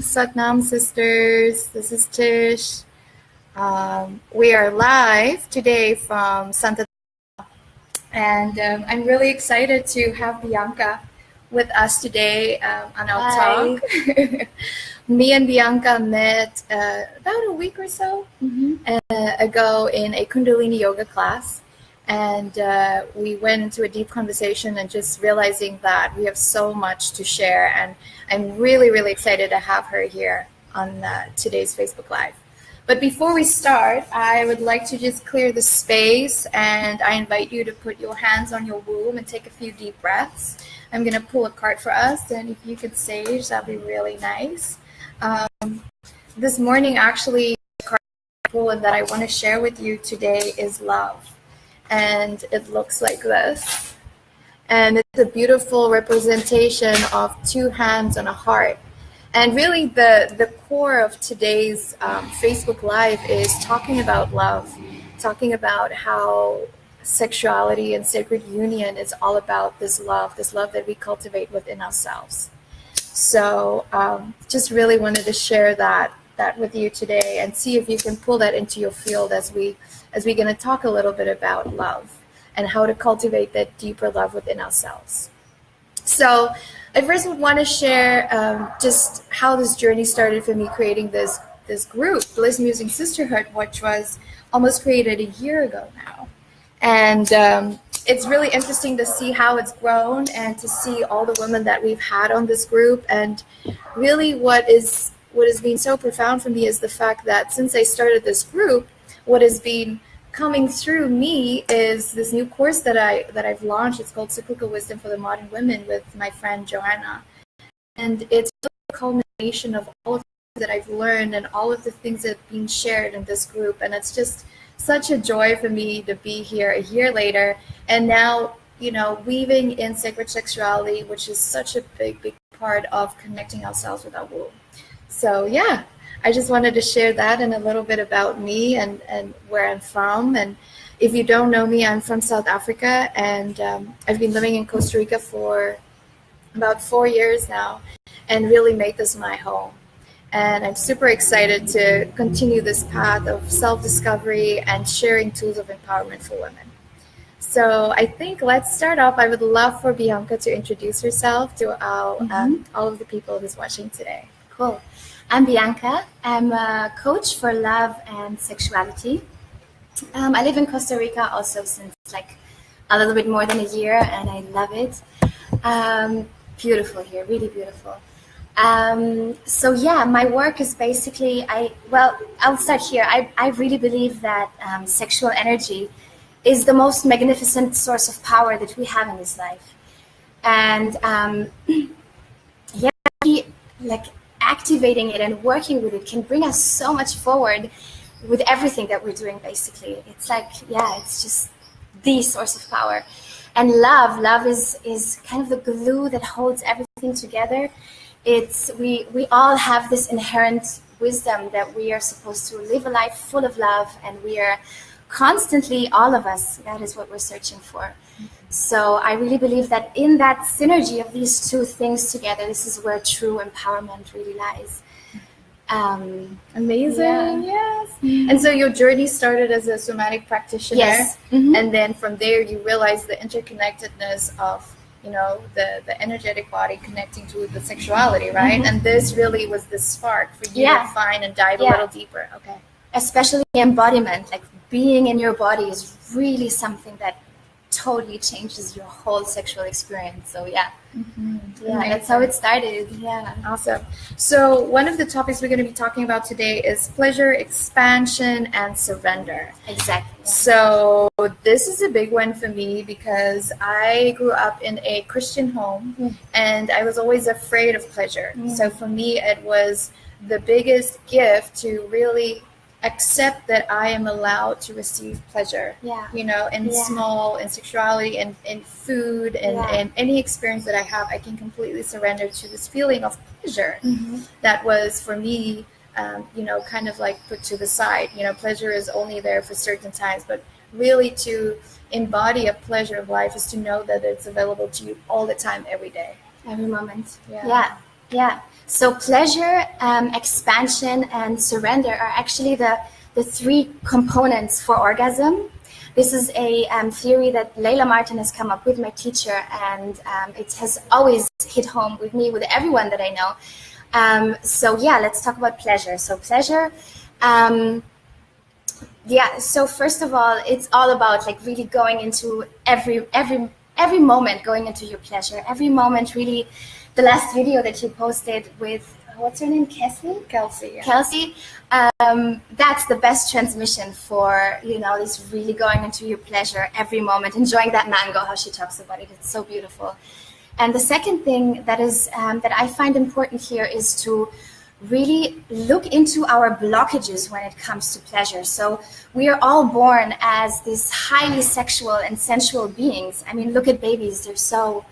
Satnam sisters, this is Tish. We are live today from Santa, and I'm really excited to have Bianca with us today on our talk. Me and Bianca met about a week or so ago in a Kundalini yoga class. And we went into a deep conversation and just realizing that we have so much to share. And I'm really, really excited to have her here on today's Facebook Live. But before we start, I would like to just clear the space, and I invite you to put your hands on your womb and take a few deep breaths. I'm going to pull a card for us, and if you could sage, that'd be really nice. This morning, actually, the card I pulled and that I want to share with you today is love. And it looks like this. And it's a beautiful representation of two hands on a heart. And really the core of today's Facebook Live is talking about love, talking about how sexuality and sacred union is all about this love that we cultivate within ourselves. So just really wanted to share that with you today and see if you can pull that into your field as we're going to talk a little bit about love and how to cultivate that deeper love within ourselves. So I first would want to share just how this journey started for me creating this group, Bliss Musing Sisterhood, which was almost created a year ago now. And it's really interesting to see how it's grown and to see all the women that we've had on this group. And really what has been so profound for me is the fact that since I started this group, what has been coming through me is this new course that I've launched. It's called Cyclical Wisdom for the Modern Women with my friend Joanna. And it's a culmination of all of the things that I've learned and all of the things that have been shared in this group. And it's just such a joy for me to be here a year later and now, weaving in sacred sexuality, which is such a big part of connecting ourselves with our womb. So yeah, I just wanted to share that and a little bit about me and where I'm from. And if you don't know me, I'm from South Africa, and I've been living in Costa Rica for about 4 years now and really made this my home. And I'm super excited to continue this path of self-discovery and sharing tools of empowerment for women. So I think let's start off. I would love for Bianca to introduce herself to all of the people who's watching today. Cool. I'm Bianca. I'm a coach for love and sexuality. I live in Costa Rica also since a little bit more than a year, and I love it. Beautiful here, really beautiful. So yeah, my work is basically, I'll start here. I really believe that sexual energy is the most magnificent source of power that we have in this life. And activating it and working with it can bring us so much forward with everything that we're doing, basically. It's it's just the source of power. And love is kind of the glue that holds everything together. We all have this inherent wisdom that we are supposed to live a life full of love, and we are constantly, all of us, that is what we're searching for. So I really believe that in that synergy of these two things together, this is where true empowerment really lies. Amazing, yes. And so your journey started as a somatic practitioner, yes. And then from there you realized the interconnectedness of the energetic body connecting to the sexuality, right? And this really was the spark for you to find and dive a little deeper. Okay. Especially embodiment, being in your body is really something that totally changes your whole sexual experience. So that's how it started. Yeah. Awesome. So one of the topics we're going to be talking about today is pleasure, expansion, and surrender. Exactly. Yeah. So this is a big one for me because I grew up in a Christian home and I was always afraid of pleasure. So for me, it was the biggest gift to really accept that I am allowed to receive pleasure, in sexuality and in food and any experience that I have, I can completely surrender to this feeling of pleasure that was for me, kind of put to the side. Pleasure is only there for certain times, but really to embody a pleasure of life is to know that it's available to you all the time, every day. Every moment. Yeah. So pleasure, expansion, and surrender are actually the three components for orgasm. This is a theory that Layla Martin has come up with, my teacher, and it has always hit home with me, with everyone that I know. So yeah, let's talk about pleasure. So pleasure, yeah. So first of all, it's all about like really going into every moment, going into your pleasure. Every moment, really. The last video that you posted with, what's her name, Kelsey. Yeah. Kelsey. That's the best transmission for, this really going into your pleasure every moment, enjoying that mango, how she talks about it. It's so beautiful. And the second thing that is that I find important here is to really look into our blockages when it comes to pleasure. So we are all born as these highly sexual and sensual beings. I mean, look at babies. They're so,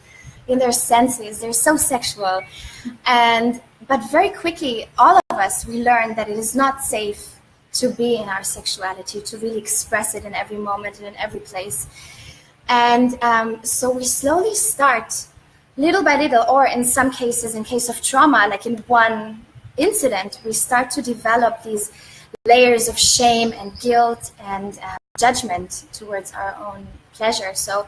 in their senses, they're so sexual. But very quickly, all of us, we learn that it is not safe to be in our sexuality, to really express it in every moment and in every place. And so we slowly start, little by little, or in some cases, in case of trauma, like in one incident, we start to develop these layers of shame and guilt and judgment towards our own pleasure. So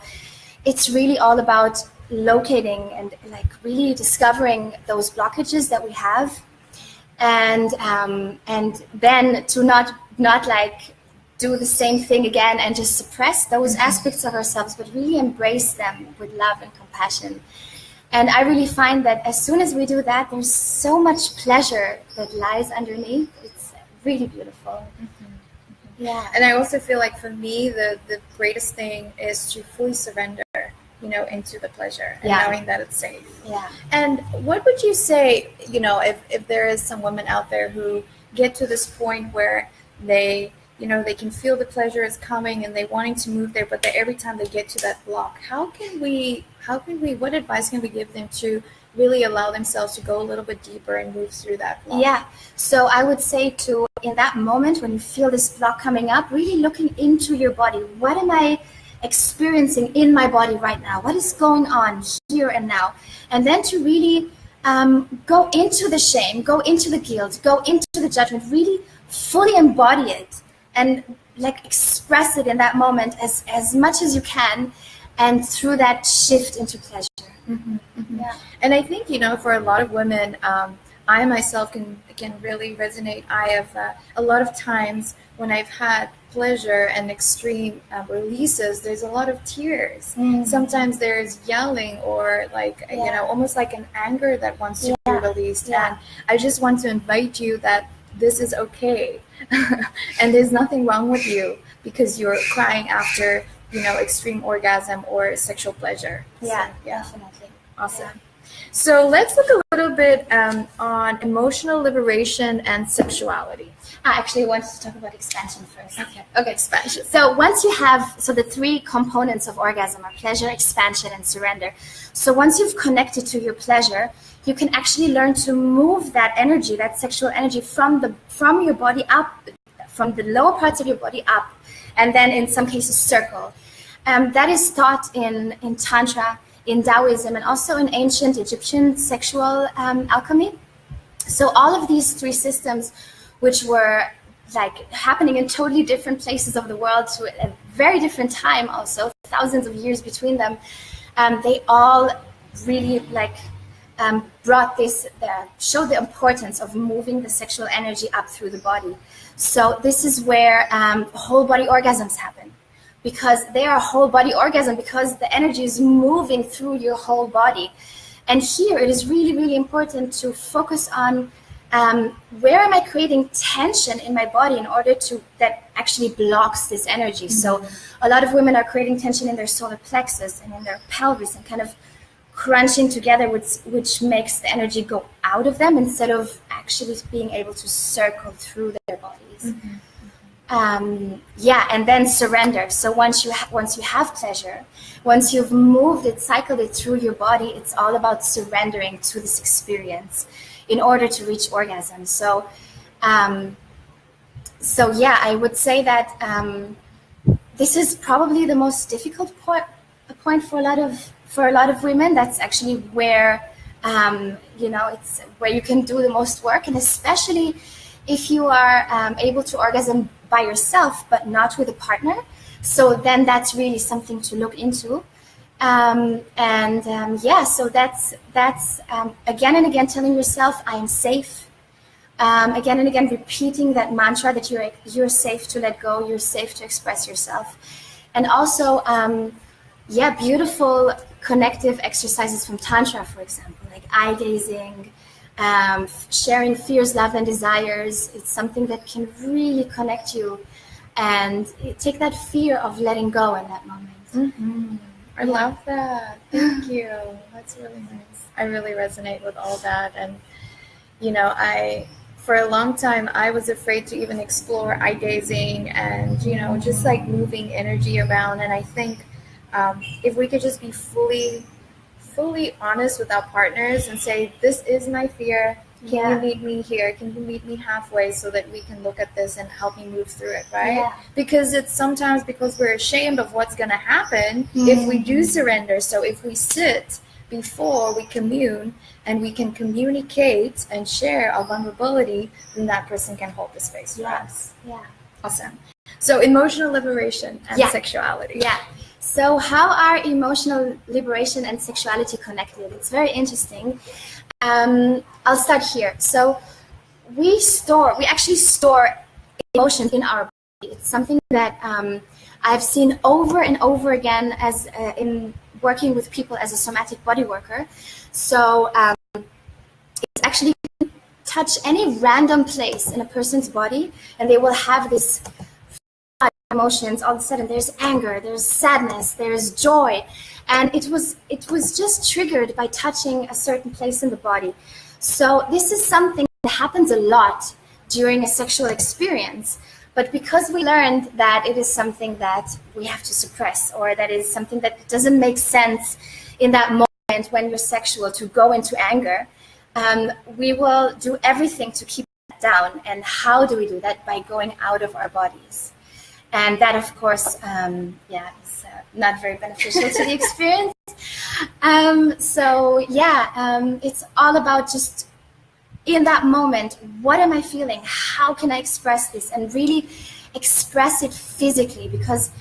it's really all about locating and like really discovering those blockages that we have, and then to not like do the same thing again and just suppress those aspects of ourselves, but really embrace them with love and compassion. And I really find that as soon as we do that, there's so much pleasure that lies underneath. It's really beautiful. Yeah. And I also feel like for me, the greatest thing is to fully surrender, into the pleasure and knowing that it's safe. Yeah. And what would you say, if there is some women out there who get to this point where they can feel the pleasure is coming and they wanting to move there, but every time they get to that block, what advice can we give them to really allow themselves to go a little bit deeper and move through that block? Yeah. So I would say in that moment when you feel this block coming up, really looking into your body. What am I experiencing in my body right now? What is going on here and now? And then to really go into the shame, go into the guilt, go into the judgment, really fully embody it and like express it in that moment as much as you can, and through that shift into pleasure. Yeah. And I think, for a lot of women, I myself can really resonate. I have a lot of times when I've had pleasure and extreme releases, there's a lot of tears. Sometimes there's yelling or almost like an anger that wants to be released. And I just want to invite you that this is okay. And there's nothing wrong with you because you're crying after, extreme orgasm or sexual pleasure. Yeah, so, definitely. Awesome. Yeah. So let's look a little bit on emotional liberation and sexuality. I actually wanted to talk about expansion first. Okay, expansion. So once you have, the three components of orgasm are pleasure, expansion, and surrender. So once you've connected to your pleasure, you can actually learn to move that energy, that sexual energy from your body up, from the lower parts of your body up, and then in some cases circle. That is taught in Tantra, in Taoism, and also in ancient Egyptian sexual alchemy. So all of these three systems, which were like happening in totally different places of the world to a very different time, also thousands of years between them, they all really brought this, showed the importance of moving the sexual energy up through the body. So this is where whole body orgasms happen, because they are whole body orgasm, because the energy is moving through your whole body. And here it is really, really important to focus on where am I creating tension in my body in order to, that actually blocks this energy. So a lot of women are creating tension in their solar plexus and in their pelvis and kind of crunching together, which makes the energy go out of them instead of actually being able to circle through their bodies. And then surrender. So once you have pleasure, once you've moved it, cycled it through your body, it's all about surrendering to this experience in order to reach orgasm. So I would say that this is probably the most difficult point for a lot of women. That's actually where It's where you can do the most work, and especially if you are able to orgasm by yourself but not with a partner. So then that's really something to look into. So that's again and again telling yourself, I am safe. Again and again repeating that mantra that you're safe to let go, you're safe to express yourself. And also, beautiful connective exercises from Tantra, for example, like eye gazing, sharing fears, love, and desires. It's something that can really connect you and take that fear of letting go in that moment. Mm-hmm. I love that. Thank you. That's really nice. I really resonate with all that. And, for a long time, I was afraid to even explore eye gazing and, just like moving energy around. And I think if we could just be fully honest with our partners and say, this is my fear. Can you meet me here? Can you meet me halfway so that we can look at this and help me move through it, right? Yeah. Because it's sometimes because we're ashamed of what's going to happen if we do surrender. So if we sit before we commune and we can communicate and share our vulnerability, then that person can hold the space for us. Yeah. Awesome. So emotional liberation and sexuality. Yeah. So how are emotional liberation and sexuality connected? It's very interesting. I'll start here. So we actually store emotions in our body. It's something that I've seen over and over again as in working with people as a somatic body worker. So it's actually touch any random place in a person's body, and they will have this emotions. All of a sudden there's anger, there's sadness, there's joy, and it was just triggered by touching a certain place in the body. So this is something that happens a lot during a sexual experience, but because we learned that it is something that we have to suppress, or that is something that doesn't make sense in that moment when you're sexual to go into anger, we will do everything to keep that down. And how do we do that? By going out of our bodies. And that, of course, is not very beneficial to the experience. It's all about just in that moment, what am I feeling? How can I express this? And really express it physically, because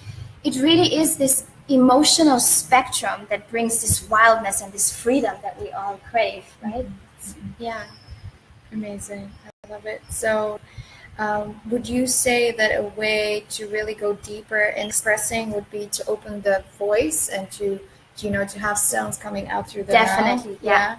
it really is this emotional spectrum that brings this wildness and this freedom that we all crave, right? Mm-hmm. Yeah. Amazing. I love it. So would you say that a way to really go deeper in expressing would be to open the voice and to have sounds coming out through the Definitely, mouth?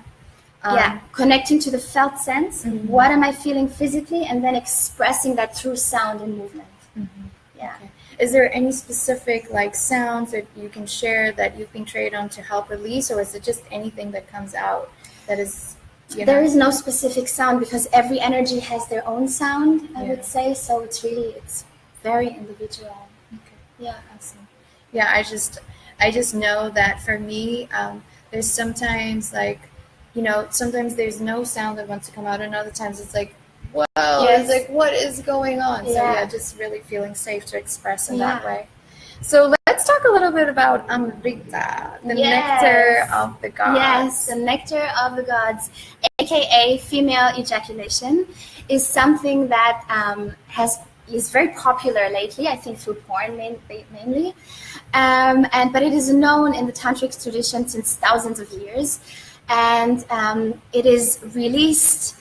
Connecting to the felt sense. Mm-hmm. What am I feeling physically, and then expressing that through sound and movement. Mm-hmm. Yeah. Okay. Is there any specific sounds that you can share that you've been trained on to help release, or is it just anything that comes out that is? There is no specific sound, because every energy has their own sound, I would say. So it's very individual. Okay. Yeah. Awesome. Yeah, I just know that for me, there's sometimes sometimes there's no sound that wants to come out, and other times it's like, whoa, it's what is going on? Yeah. So just really feeling safe to express in that way. So let's talk a little bit about AMRITA, the nectar of the gods. Yes, the nectar of the gods, aka female ejaculation, is something that is very popular lately, I think through porn mainly. But it is known in the tantric tradition since thousands of years. And it is released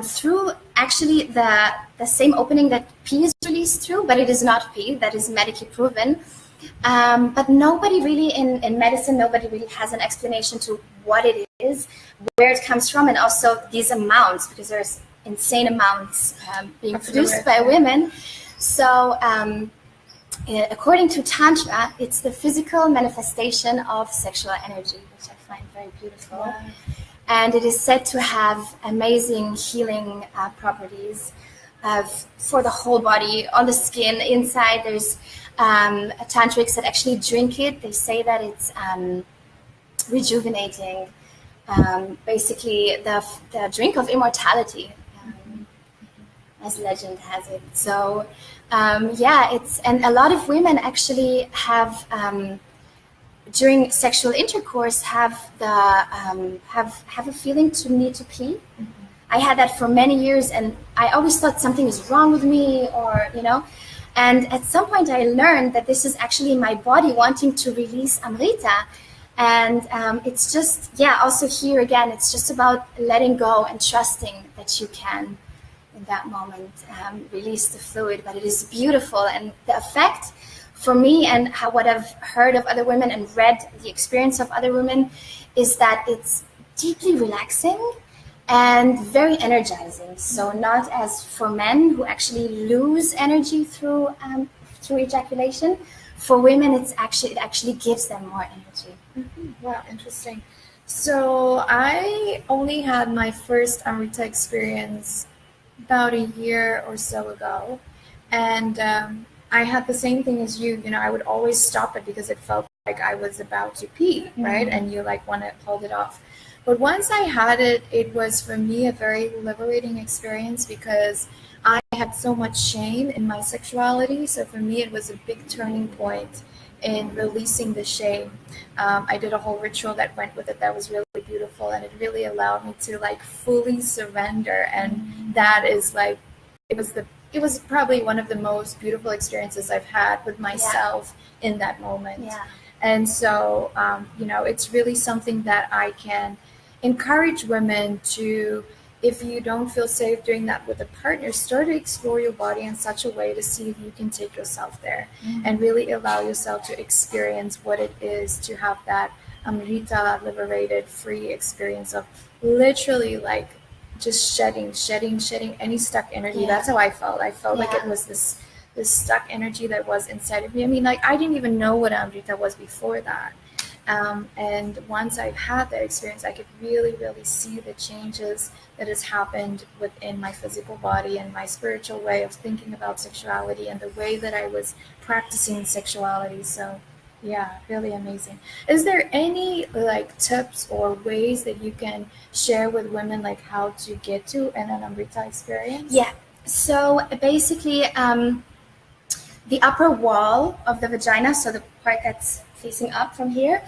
through actually the same opening that pee is released through, but it is not pee, that is medically proven. But nobody really in medicine, nobody really has an explanation to what it is, where it comes from, and also these amounts, because there's insane amounts being produced by women. So according to Tantra, it's the physical manifestation of sexual energy, which I find very beautiful. Wow. And it is said to have amazing healing properties for the whole body, on the skin, inside. There's tantrics that actually drink it. They say that it's rejuvenating, basically the drink of immortality, as legend has it. So and a lot of women actually have during sexual intercourse have a feeling to need to pee. Mm-hmm. I had that for many years, and I always thought something is wrong with me, or and at some point I learned that this is actually my body wanting to release AMRITA. And it's just, also here again, it's just about letting go and trusting that you can, in that moment, release the fluid. But it is beautiful. And the effect for me, and what I've heard of other women and read the experience of other women, is that it's deeply relaxing and very energizing. So not as for men who actually lose energy through ejaculation. For women, it actually gives them more energy. Mm-hmm. Wow, interesting. So I only had my first AMRITA experience about a year or so ago, and I had the same thing as you. I would always stop it because it felt like I was about to pee, right? Mm-hmm. And you want to hold it off. But once I had it, it was for me a very liberating experience because I had so much shame in my sexuality. So for me, it was a big turning point in releasing the shame. I did a whole ritual that went with it that was really beautiful, and it really allowed me to fully surrender. And that is it was probably one of the most beautiful experiences I've had with myself in that moment. Yeah. And so, it's really something that I can encourage women to, if you don't feel safe doing that with a partner, start to explore your body in such a way to see if you can take yourself there. Mm-hmm. And really allow yourself to experience what it is to have that AMRITA, liberated, free experience of literally just shedding any stuck energy. Yeah. That's how I felt. I felt like it was this stuck energy that was inside of me. I mean, I didn't even know what AMRITA was before that. And once I've had that experience, I could really, really see the changes that has happened within my physical body and my spiritual way of thinking about sexuality and the way that I was practicing sexuality. So, yeah, really amazing. Is there any tips or ways that you can share with women how to get to an AMRITA experience? Yeah. So basically, the upper wall of the vagina, so the part that's facing up from here,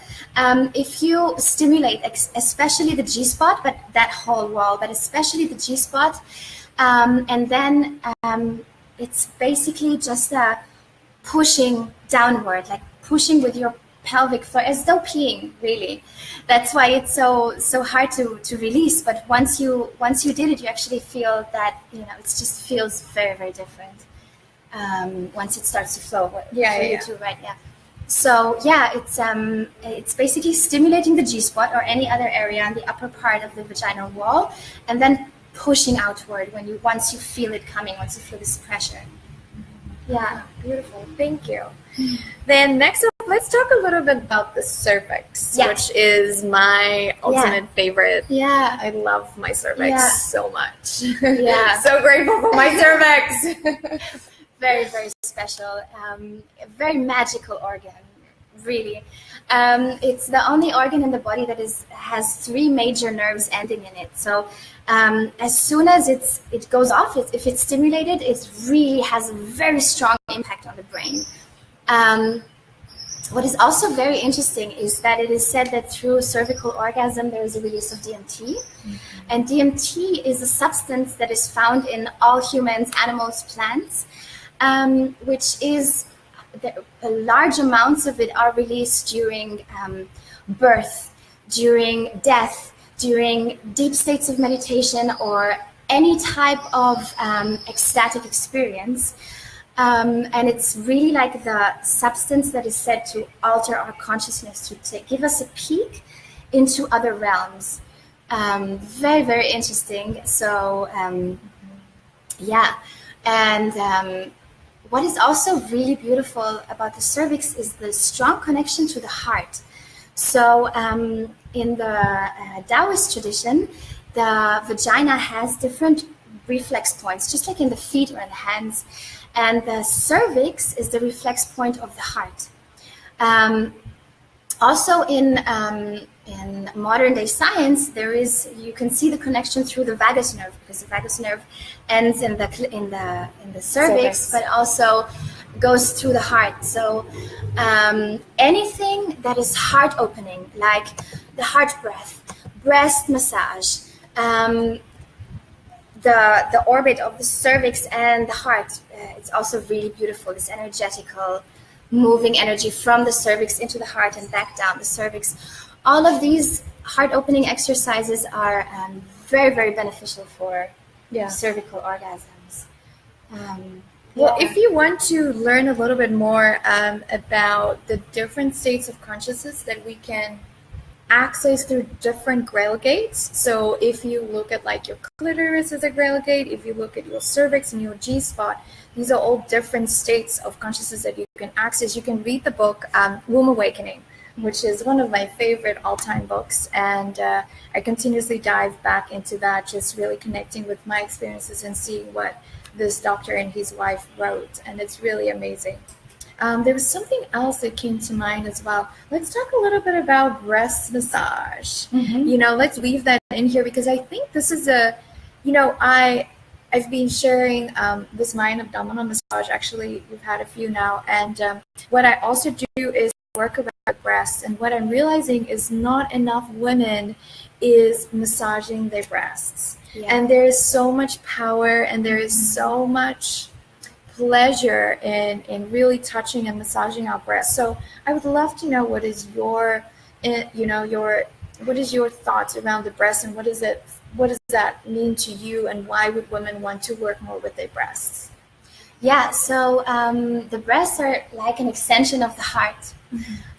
if you stimulate especially the G-spot, but that whole wall, but especially the G-spot, and then it's basically just pushing downward, pushing with your pelvic floor, as though peeing, really. That's why it's so hard to release. But once you did it, you actually feel that it just feels very, very different once it starts to flow. You too, right? Yeah. So it's basically stimulating the G-spot or any other area on the upper part of the vaginal wall, and then pushing outward once you feel it coming, once you feel this pressure. Yeah, beautiful. Thank you. Then next up, let's talk a little bit about the cervix, which is my ultimate favorite. Yeah, I love my cervix so much. Yeah, so grateful for my cervix. Very, very special, a very magical organ, really. It's the only organ in the body that has 3 major nerves ending in it. So as soon as it goes off, if it's stimulated, it really has a very strong impact on the brain. What is also very interesting is that it is said that through cervical orgasm, there is a release of DMT. Mm-hmm. And DMT is a substance that is found in all humans, animals, plants. Which is large amounts of it are released during birth, during death, during deep states of meditation, or any type of ecstatic experience. And it's really the substance that is said to alter our consciousness, to give us a peek into other realms. Very, very interesting. So, and what is also really beautiful about the cervix is the strong connection to the heart. So in the Taoist tradition, the vagina has different reflex points, just like in the feet or in the hands. And the cervix is the reflex point of the heart. Also in modern day science, you can see the connection through the vagus nerve, because the vagus nerve ends in the cervix, but also goes through the heart. So anything that is heart opening, like the heart breath, breast massage, the orbit of the cervix and the heart, it's also really beautiful. This energetical, moving energy from the cervix into the heart and back down the cervix. All of these heart opening exercises are very, very beneficial for cervical orgasms. Well, if you want to learn a little bit more about the different states of consciousness that we can access through different grail gates. So if you look at like your clitoris as a grail gate, if you look at your cervix and your G-spot, these are all different states of consciousness that you can access. You can read the book Womb Awakening, which is one of my favorite all-time books. And I continuously dive back into that, just really connecting with my experiences and seeing what this doctor and his wife wrote. And it's really amazing. There was something else that came to mind as well. Let's talk a little bit about breast massage. Let's weave that in here, because I think this is I've been sharing this mind abdominal massage. Actually, we've had a few now. And what I also do is work around breasts. And what I'm realizing is not enough women is massaging their breasts. Yeah. And there is so much power, and there is so much pleasure in really touching and massaging our breasts. So I would love to know what is your thoughts around the breast, and what does that mean to you, and why would women want to work more with their breasts? Yeah, so the breasts are like an extension of the heart.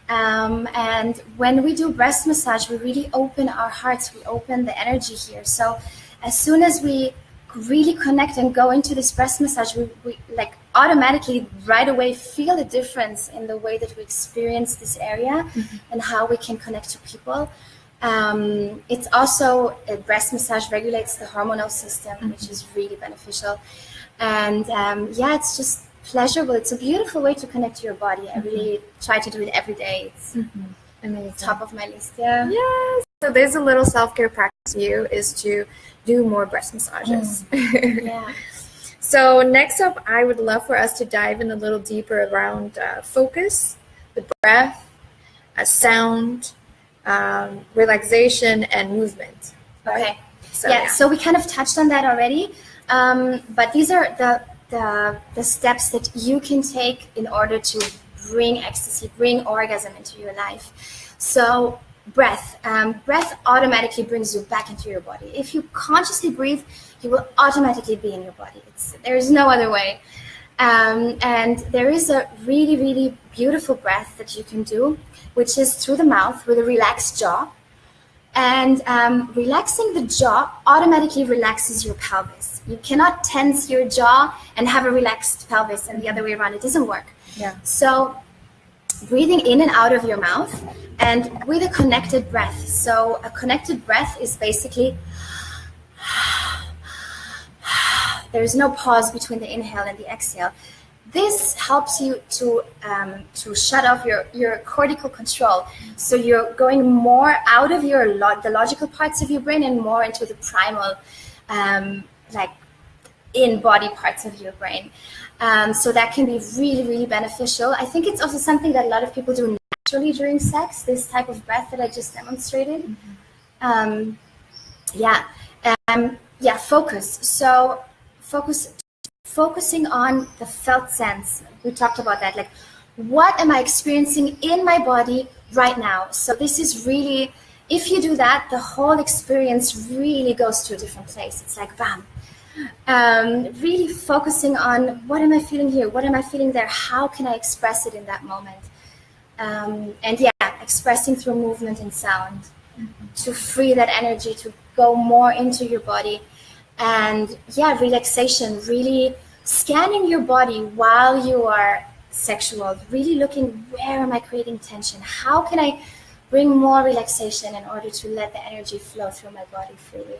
And when we do breast massage, we really open our hearts, we open the energy here. So as soon as we really connect and go into this breast massage, we like automatically right away feel a difference in the way that we experience this area and how we can connect to people. It's also, a breast massage regulates the hormonal system, which is really beneficial. And it's just pleasurable. It's a beautiful way to connect to your body. I really try to do it every day. It's amazing. Top of my list. Yeah. Yes. So there's a little self-care practice for you, is to do more breast massages. Yeah. So next up, I would love for us to dive in a little deeper around focus, the breath, sound, relaxation, and movement. Right? Okay. So we kind of touched on that already, but these are the steps that you can take in order to bring ecstasy, bring orgasm into your life. So breath automatically brings you back into your body. If you consciously breathe, you will automatically be in your body. There is no other way. And there is a really, really beautiful breath that you can do, which is through the mouth with a relaxed jaw. And relaxing the jaw automatically relaxes your pelvis. You cannot tense your jaw and have a relaxed pelvis, and the other way around. It doesn't work. Yeah. So breathing in and out of your mouth, and with a connected breath. So a connected breath is basically, there's no pause between the inhale and the exhale. This helps you to shut off your cortical control. So you're going more out of the logical parts of your brain and more into the primal, like in-body parts of your brain. So that can be really, really beneficial. I think it's also something that a lot of people do naturally during sex, this type of breath that I just demonstrated. Focus. So focusing on the felt sense. We talked about that. Like, what am I experiencing in my body right now? So this is really, if you do that, the whole experience really goes to a different place. It's like, bam. Really focusing on, what am I feeling here? What am I feeling there? How can I express it in that moment? Expressing through movement and sound to free that energy, to go more into your body. And relaxation, really scanning your body while you are sexual, really looking, where am I creating tension? How can I bring more relaxation in order to let the energy flow through my body freely?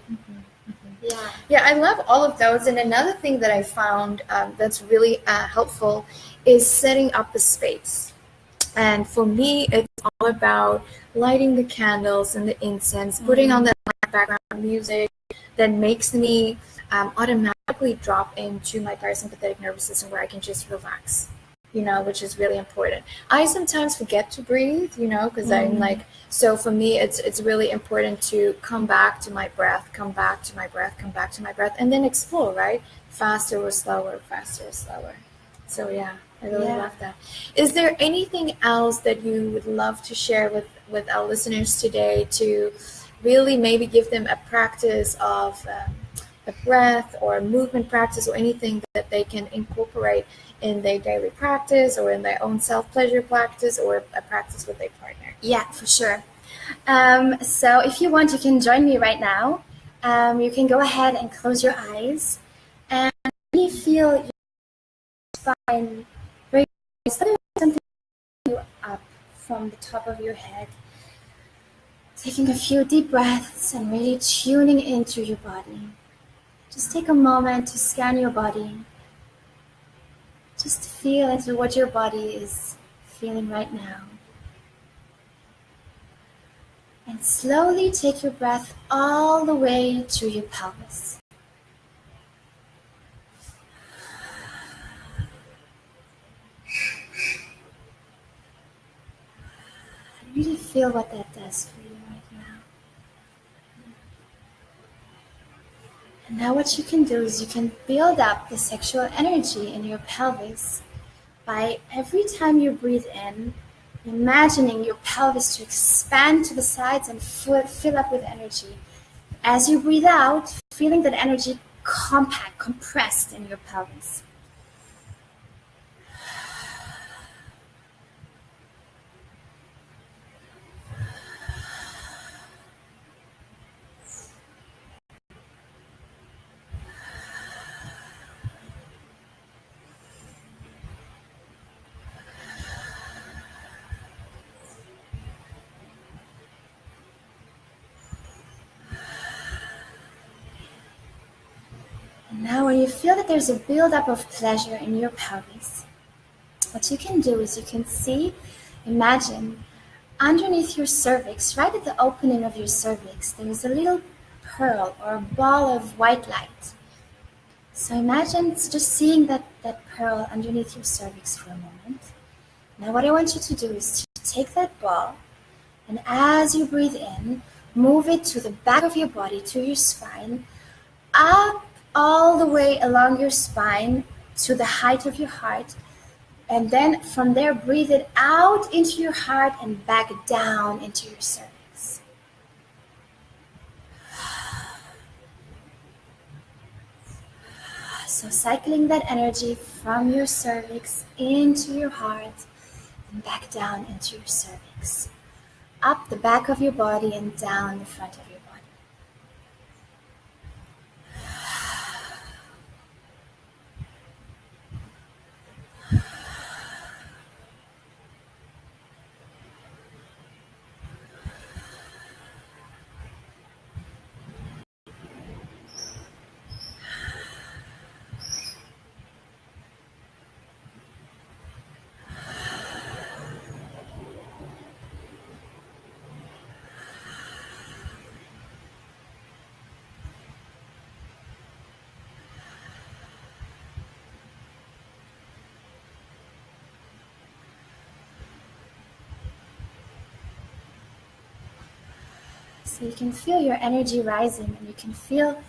Yeah, I love all of those. And another thing that I found that's really helpful is setting up the space. And for me, it's all about lighting the candles and the incense, putting on the background music that makes me automatically drop into my parasympathetic nervous system, where I can just relax. which is really important. I sometimes forget to breathe, because I'm like, so for me, it's really important to come back to my breath, come back to my breath, come back to my breath, and then explore, right? Faster or slower, faster or slower. So yeah, I really love that. Is there anything else that you would love to share with our listeners today to really maybe give them a practice of a breath or a movement practice or anything that they can incorporate in their daily practice or in their own self-pleasure practice or a practice with their partner? Yeah, for sure. So if you want, you can join me right now. You can go ahead and close your eyes and really feel your spine very something you up from the top of your head. Taking a few deep breaths and really tuning into your body. Just take a moment to scan your body. Just feel into what your body is feeling right now. And slowly take your breath all the way to your pelvis. And really feel what that does for you right now. And now what you can do is you can build up the sexual energy in your pelvis by every time you breathe in, imagining your pelvis to expand to the sides and fill up with energy. As you breathe out, feeling that energy compact, compressed in your pelvis. And now when you feel that there's a buildup of pleasure in your pelvis, what you can do is you can imagine underneath your cervix, right at the opening of your cervix, there is a little pearl or a ball of white light. So imagine just seeing that pearl underneath your cervix for a moment. Now what I want you to do is to take that ball, and as you breathe in, move it to the back of your body, to your spine, up all the way along your spine to the height of your heart. And then from there, breathe it out into your heart and back down into your cervix. So cycling that energy from your cervix into your heart and back down into your cervix. Up the back of your body and down the front of your body. So you can feel your energy rising, and you can feel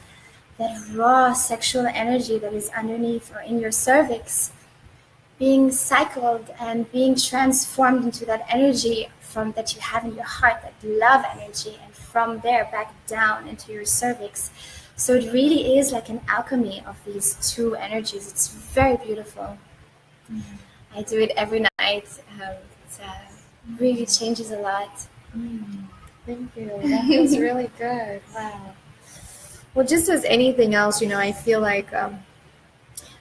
that raw sexual energy that is underneath or in your cervix being cycled and being transformed into that energy from that you have in your heart, that love energy, and from there back down into your cervix. So it really is like an alchemy of these two energies. It's very beautiful. Mm-hmm. I do it every night. It really changes a lot. Mm. Thank you. That feels really good. Wow. Well, just as anything else, I feel like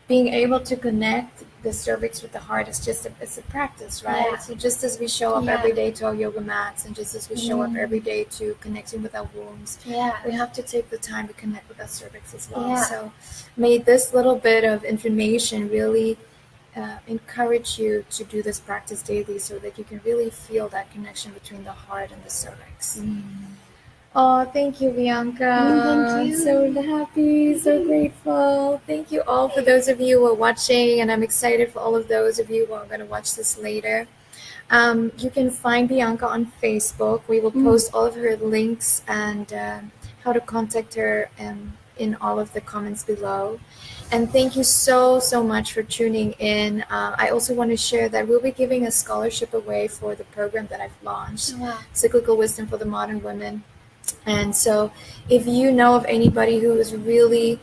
being able to connect the cervix with the heart is it's a practice, right? Yeah. So just as we show up every day to our yoga mats, and just as we show up every day to connecting with our wombs, we have to take the time to connect with our cervix as well. Yeah. So may this little bit of information really encourage you to do this practice daily so that you can really feel that connection between the heart and the cervix. Oh, thank you, Bianca. Thank you. So happy, so grateful. Thank you all for those of you who are watching, and I'm excited for all of those of you who are going to watch this later. You can find Bianca on Facebook. We will post all of her links and how to contact her in all of the comments below. And thank you so much for tuning in. I also want to share that we'll be giving a scholarship away for the program that I've launched, Cyclical Wisdom for the Modern Women. And so if you know of anybody who's really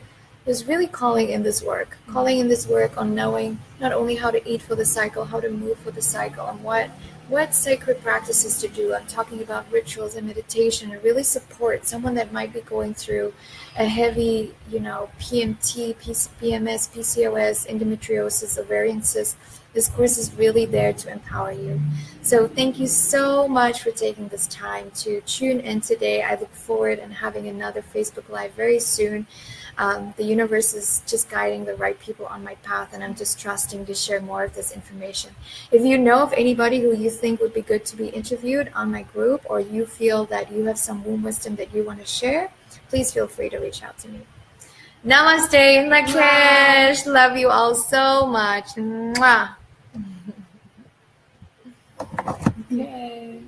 calling in this work on knowing not only how to eat for the cycle, how to move for the cycle, and what sacred practices to do. I'm talking about rituals and meditation, and really support someone that might be going through a heavy, PMT, PMS, PCOS, endometriosis, ovarian cyst. This course is really there to empower you. So thank you so much for taking this time to tune in today. I look forward and having another Facebook Live very soon. The universe is just guiding the right people on my path, and I'm just trusting to share more of this information. If you know of anybody who you think would be good to be interviewed on my group, or you feel that you have some womb wisdom that you want to share, please feel free to reach out to me. Namaste in Lakesh. Love you all so much. Mwah. Okay.